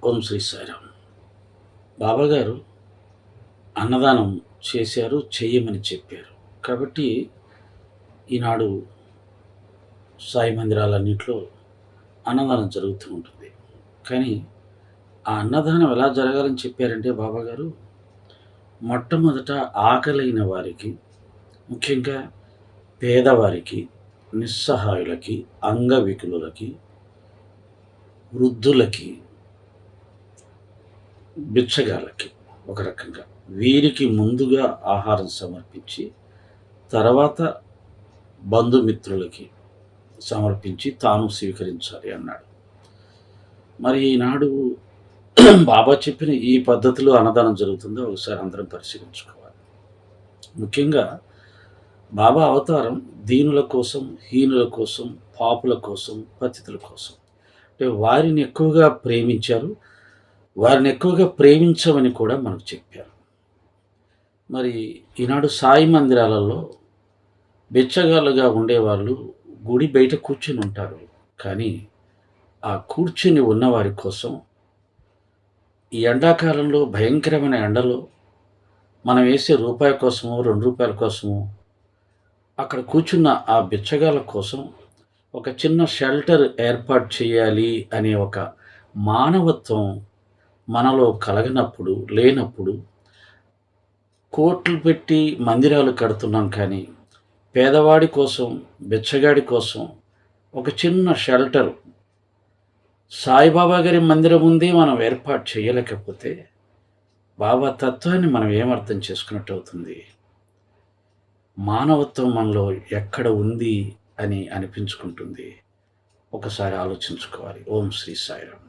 ఓం శ్రీ సాయిరామ్. బాబాగారు అన్నదానం చేశారు, చెయ్యమని చెప్పారు. కాబట్టి ఈనాడు సాయి మందిరాలన్నిట్లో అన్నదానం జరుగుతూ ఉంటుంది. కానీ ఆ అన్నదానం ఎలా జరగాలని చెప్పారంటే బాబాగారు, మొట్టమొదట ఆకలైన వారికి, ముఖ్యంగా పేదవారికి, నిస్సహాయులకి, అంగవికలులకి, వృద్ధులకి, బిచ్చగాళ్ళకి ఒక రకంగా వీరికి ముందుగా ఆహారం సమర్పించి, తర్వాత బంధుమిత్రులకి సమర్పించి తాను స్వీకరించాలి అన్నాడు. మరి ఈనాడు బాబా చెప్పిన ఈ పద్ధతిలో అన్నదానం జరుగుతుందో ఒకసారి అందరం పరిశీలించుకోవాలి. ముఖ్యంగా బాబా అవతారం దీనుల కోసం, హీనుల కోసం, పాపుల కోసం, పతితుల కోసం. అంటే వారిని ఎక్కువగా ప్రేమించారు, వారిని ఎక్కువగా ప్రేమించమని కూడా మనకు చెప్పారు. మరి ఈనాడు సాయి మందిరాలలో బిచ్చగాళ్ళుగా ఉండేవాళ్ళు గుడి బయట కూర్చుని ఉంటారు. కానీ ఆ కూర్చుని ఉన్నవారి కోసం ఈ ఎండాకాలంలో భయంకరమైన ఎండలో మనం వేసే రూపాయి కోసమో, రూ. 2 కోసమో అక్కడ కూర్చున్న ఆ బిచ్చగాళ్ళ కోసం ఒక చిన్న షెల్టర్ ఏర్పాటు చేయాలి అనే ఒక మానవత్వం మనలో కలగనప్పుడు, లేనప్పుడు కోట్లు పెట్టి మందిరాలు కడుతున్నాం. కానీ పేదవాడి కోసం, బిచ్చగాడి కోసం ఒక చిన్న షెల్టర్ సాయిబాబా గారి మందిరం ముందే మనం ఏర్పాటు చేయలేకపోతే బాబా తత్వాన్ని మనం ఏమర్థం చేసుకున్నట్టు అవుతుంది? మానవత్వం మనలో ఎక్కడ ఉంది అని అనిపించుకుంటుంది. ఒకసారి ఆలోచించుకోవాలి. ఓం శ్రీ సాయిరామ్.